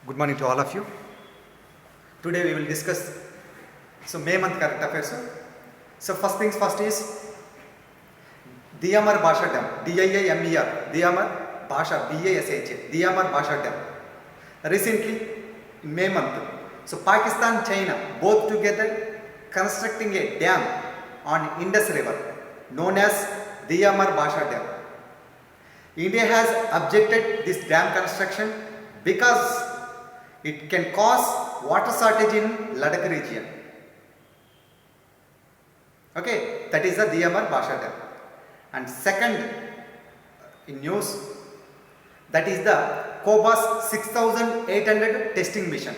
Good morning to all of you. Today we will discuss May month current affairs. So first things first is Diamar Basha Dam, DIAMER, Diamar Basha, BASH, Diamar Basha Dam. Recently in May month, so Pakistan, China both together constructing a dam on Indus River known as Diamar Basha Dam. India has objected this dam construction because it can cause water shortage in Ladakh region. Okay, that is the Diamar Basha Dam. And second in news, that is the COBAS 6800 testing mission.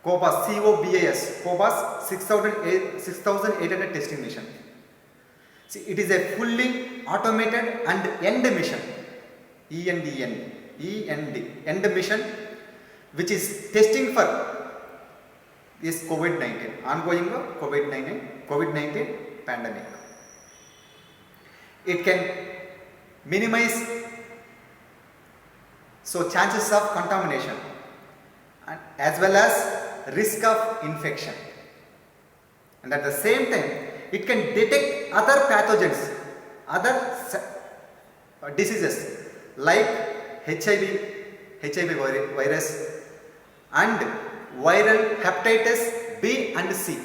COBAS, COBAS, COBAS 6800 testing mission. See, it is a fully automated and end mission, end mission, which is testing for this COVID-19, ongoing COVID-19 pandemic. It can minimize chances of contamination and as well as risk of infection. And at the same time, it can detect other pathogens, other diseases like HIV virus and viral hepatitis B and C.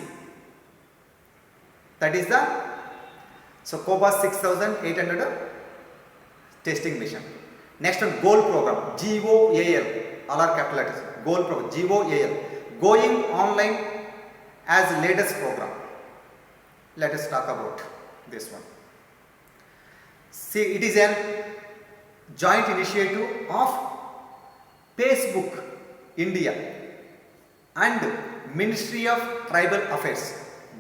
That is the COBAS 6800 testing mission. Next one, GOAL program, GOAL, all are capital letters. GOAL program, GOAL, going online as latest program. Let us talk about this one. See, it is a joint initiative of Facebook India and Ministry of Tribal Affairs,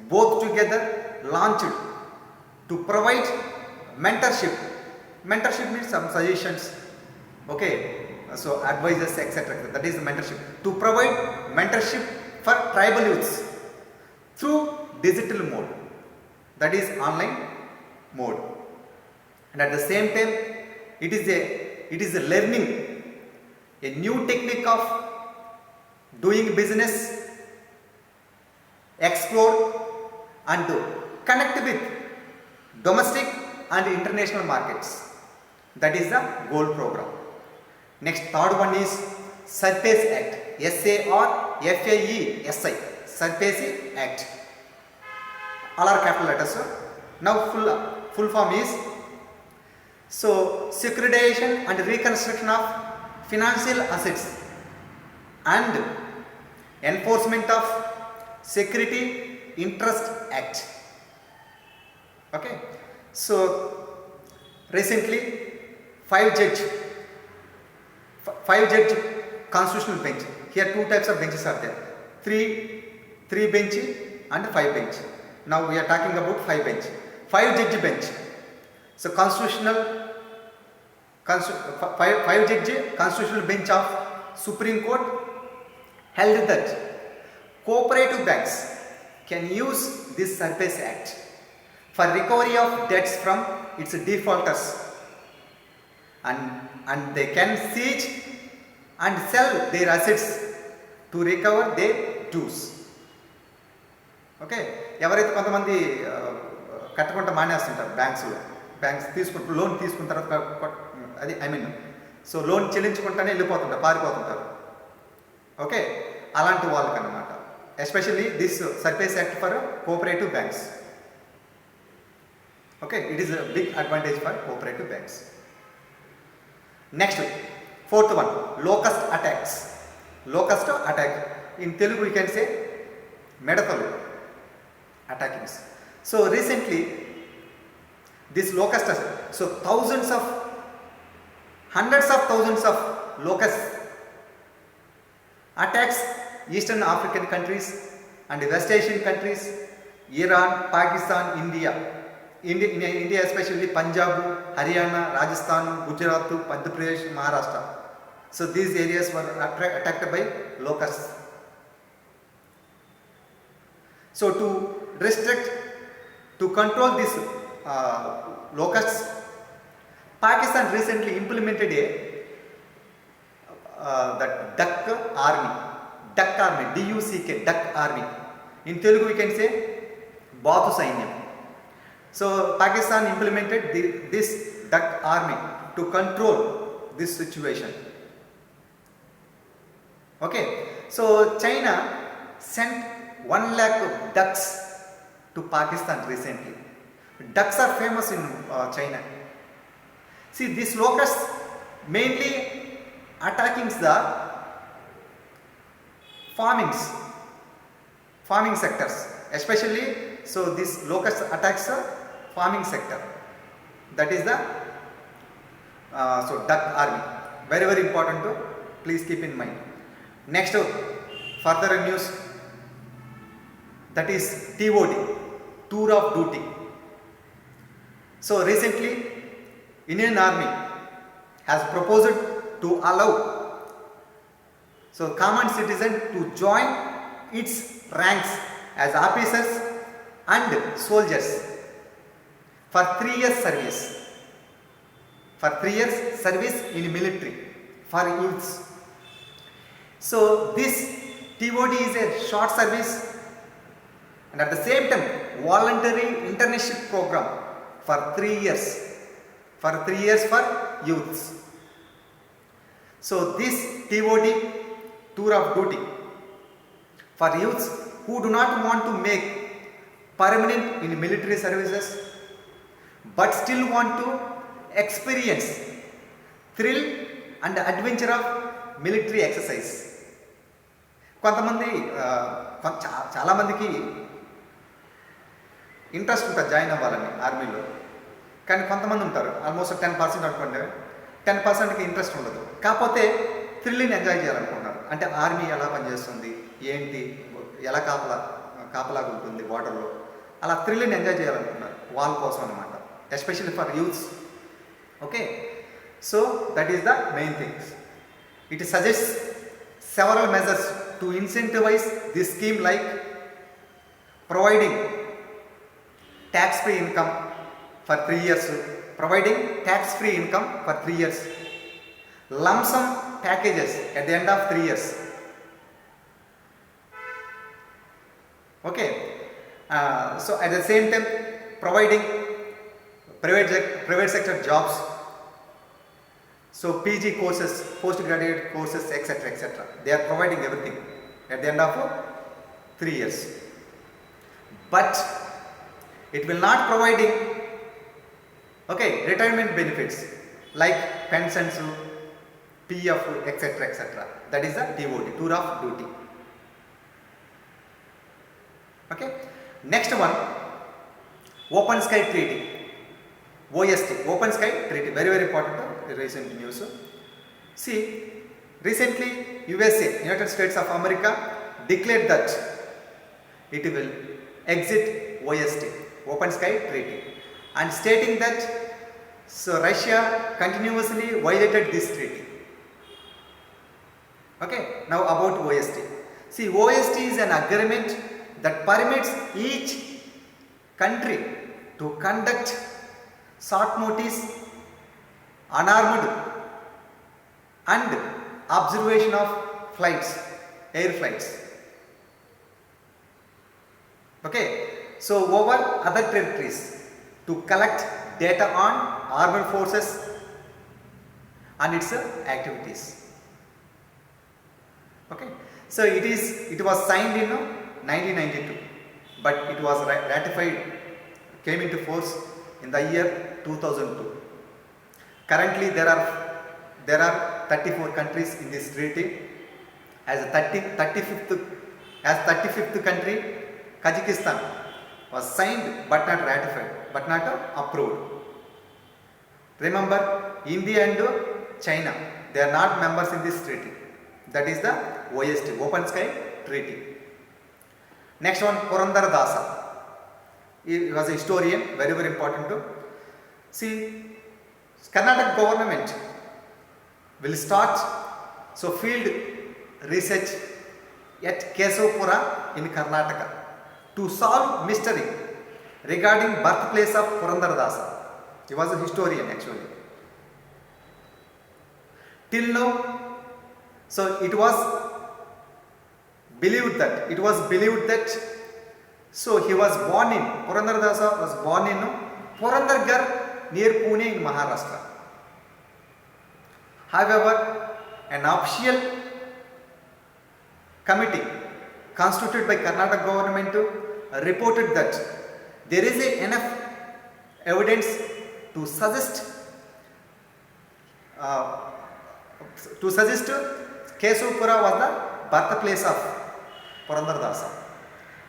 both together launched to provide mentorship. Mentorship means some suggestions, okay, so advisors, etc. That is the mentorship. To provide mentorship for tribal youths through digital mode, that is online mode. And at the same time, it is a learning a new technique of doing business, explore and connect with domestic and international markets. That is the GOAL program. Next, third one is SARFACE Act, SARFAESI, SARFACE Act. All are capital letters. Now full form is securitization and reconstruction of financial assets and enforcement of Security Interest Act. Okay, so recently five judge constitutional bench. Here two types of benches are there, three bench and five bench. Now we are talking about five judge bench. So five judge constitutional bench of Supreme Court held that cooperative banks can use this SARFACE Act for recovery of debts from its defaulters, and they can seize and sell their assets to recover their dues. Okay, ఎవరైతే కొంతమంది కట్టకుండా మానేస్తుంటారు banks తీసుకుంటారు, loan తీసుకున్న తర్వాత అది loan చెల్లించుకుంటానే వెళ్ళిపోతుంటారు, పారిపోతుంటారు. Okay, అలాంటి వాళ్ళకి అన్నమాట especially this SARFACE act for cooperative banks. Okay, it is a big advantage for cooperative banks. Next fourth one, locust attack. In Telugu you can say medatalu attackings. So recently this locust, hundreds of thousands of locusts attacks Eastern African countries and West Asian countries, Iran, Pakistan, India especially Punjab, Haryana, Rajasthan, Gujarat, Madhya Pradesh, Maharashtra. So these areas were attacked by locusts. So to control these locusts, Pakistan recently implemented that duck army, duck army, DUCK, duck army. In Telugu we can say Bathu Sainyam. So Pakistan implemented this duck army to control this situation. Okay, so China sent 1 lakh of ducks to Pakistan recently. Ducks are famous in China. See, these locusts mainly attacking the farming sectors, especially. So this locust attacks the farming sector. That is the so duck army. Very very important to please keep in mind. Next, further news, that is TOD, tour of duty. So recently Indian Army has proposed to allow so common citizen to join its ranks as officers and soldiers for 3 years service. For 3 years service in military for youths. So this TOD is a short service and at the same time voluntary internship program for 3 years. For 3 years for youths. So this TOD, tour of duty, for youths who do not want to make permanent in military services but still want to experience thrill and adventure of military exercise. కొంతమంది చాలా మందికి interest ఉంటుంది join అవ్వాలని ఆర్మీలో, కానీ కొంతమంది ఉంటారు almost 10% అనుకోండి, 10%కి ఇంట్రెస్ట్ ఉండదు. కాకపోతే థ్రిల్ని ఎంజాయ్ చేయాలనుకుంటున్నారు. అంటే ఆర్మీ ఎలా పనిచేస్తుంది, ఏంటి, ఎలా కాపలాగా ఉంటుంది బార్డర్లో, అలా థ్రిల్ని ఎంజాయ్ చేయాలనుకుంటున్నారు. వాళ్ళ కోసం అనమాట, especially for youths. Okay, so that is the main things. It suggest several measures to incentivize this scheme, like providing tax-free income for 3 years, providing tax-free income for 3 years, lump sum packages at the end of 3 years. Okay, so at the same time providing private sector jobs. So PG courses, postgraduate courses, etc., etc. They are providing everything at the end of 3 years. But it will not providing retirement benefits like pensions, PF, etc., etc. That is the TOD, tour of duty. Okay. Next one, Open Sky Treaty. OST, Open Sky Treaty, very very important recent news. See, recently USA, United States of America, declared that it will exit OST, Open Sky Treaty, and stating that so Russia continuously violated this treaty. Okay, now about OST. See, OST is an agreement that permits each country to conduct short notice, unarmed and observation of flights, air flights. Okay, so over other territories to collect data on armed forces and its activities. Okay, so it was signed in 1992, but it was ratified, came into force in the year 2002. Currently there are 34 countries in this treaty. As 35th country, Kazakhstan was signed but not ratified, but not approved. Remember, India and China, they are not members in this treaty. That is the OST, Open Sky Treaty. Next one, Purandara Dasa. He was a historian, very very important to see. Karnataka government will start field research at Kesavapura in Karnataka to solve mystery regarding birthplace of Purandara Dasa. He was a historian actually. Till now, so it was believed that, it was believed that, so he was born in, Purandaradasa was born in Purandargarh near Pune in Maharashtra. However, an official committee constituted by Karnataka government reported that there is enough evidence to suggest Kesavapura was the birthplace of Purandaradasa,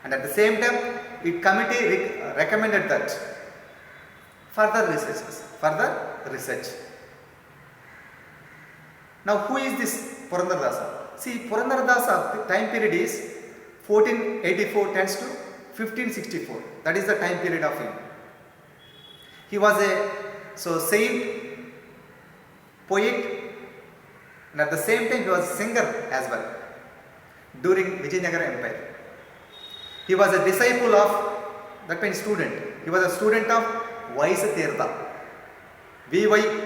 and at the same time, it committee recommended that further research. Now, who is this Purandaradasa? See, Purandaradasa time period is 1484 tends to 1564. That is the time period of him. He was a saint, poet, and at the same time he was a singer as well during Vijayanagara Empire. He was a disciple of, that means student. He was a student of Vaisatirtha. Vaisatirtha.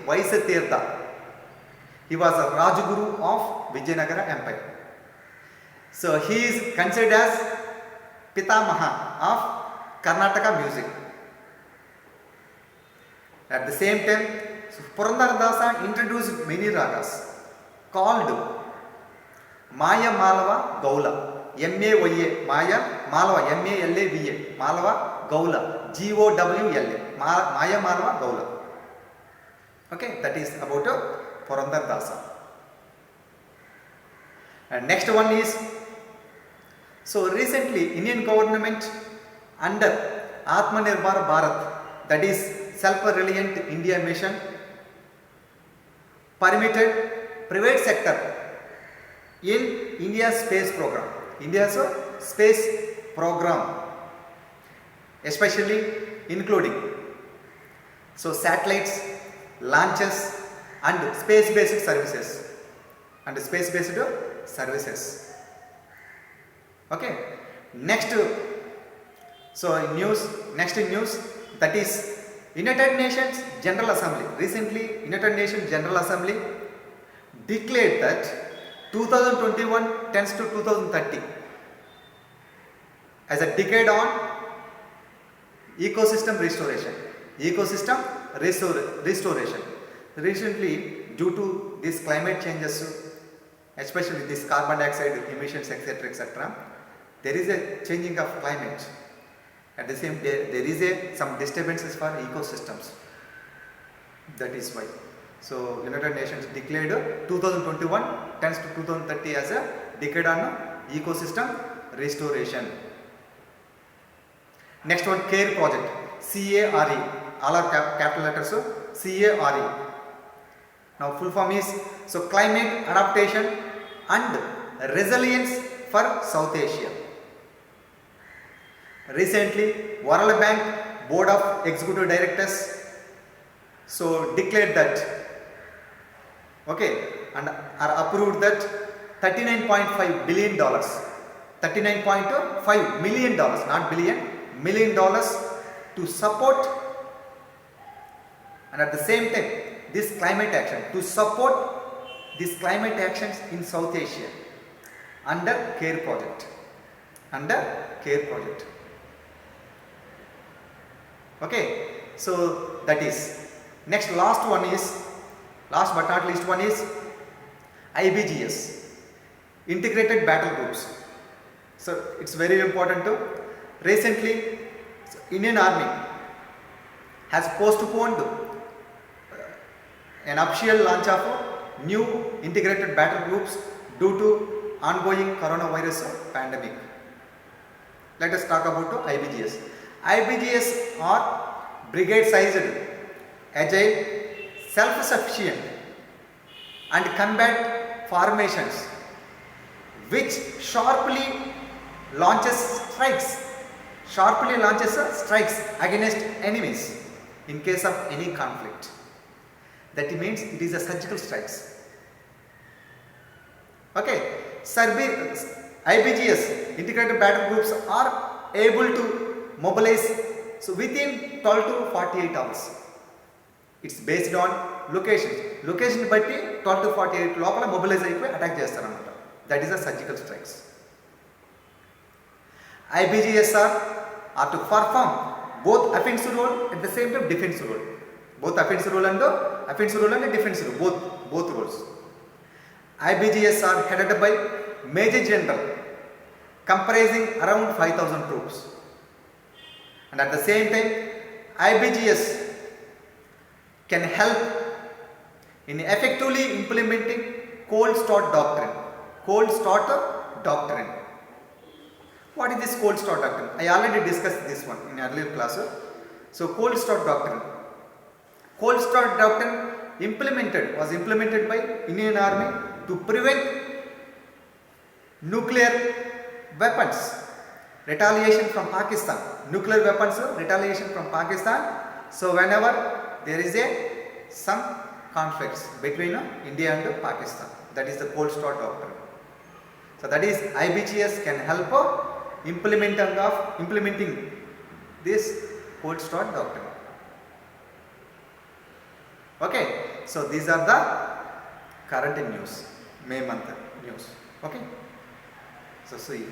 Vaisatirtha. He was a Rajguru of Vijayanagara Empire. So he is considered as Pitamaha of Karnataka music. At the same time, Purandaradasa introduced many ragas called Maya Malava Gaula, M-A-Y-A, Maya Malava, M-A-L-A-V-A, Malava Gaula, G-O-W-L-A, Maya Malava Gaula. Okay, that is about Purandaradasa. And next one is, so recently Indian government under Atmanirbhar Bharat, that is self-reliant India mission, permitted private sector in India's space program. India's space program, especially including satellites, launches, and space-based services. Okay. Next news, that is United Nations General Assembly. Recently, United Nations General Assembly declared that 2021 tends to 2030 as a decade on ecosystem restoration. Recently, due to these climate changes, especially this carbon dioxide emissions, etc., there is a changing of climate. At the same time, there is some disturbances for ecosystems. That is why. So, United Nations declared 2021 tends to 2030 as a decade on ecosystem restoration. Next one, CARE project, C-A-R-E, all are capital letters, C-A-R-E. Now, full form is climate adaptation and resilience for South Asia. Recently, World Bank Board of Executive Directors declared that, and are approved that $39.5 billion, $39.5 million, not billion, $1 million to support, and at the same time this climate action, to support these climate actions in South Asia under CARE project. Okay, so that is. Next, last but not least one is IBGS, Integrated Battle Groups. So it's very important to. Recently, Indian Army has postponed an official launch of new integrated battle groups due to ongoing coronavirus pandemic. Let us talk about IBGS. IBGS are brigade-sized, agile, self-sufficient and combat formations which sharply launches strikes against enemies in case of any conflict. That means it is a surgical strikes. Okay, IBGS, integrated battle groups, are able to mobilize within 12 to 48 hours. It's based on location బట్టి 12 to 48 లోపల mobilise అయిపోయి attack చేస్తారనమాట. That is the surgical strikes. IBGSR are to perform both offensive role at the same time defensive role. Both offensive role and defensive role, both roles. IBGS are headed by Major General comprising around 5,000 troops. And at the same time, IBGS can help in effectively implementing cold start doctrine. Cold start doctrine. What is this cold start doctrine? I already discussed this one in earlier classes. So cold start doctrine. Cold start doctrine was implemented by Indian Army to prevent nuclear weapons retaliation from Pakistan. Nuclear weapons retaliation from Pakistan. So whenever there is some conflicts between India and Pakistan, that is the cold start doctrine. So that is IBGS can help implementing this cold start doctrine. Okay, so these are the current news, May month news. Okay, so see.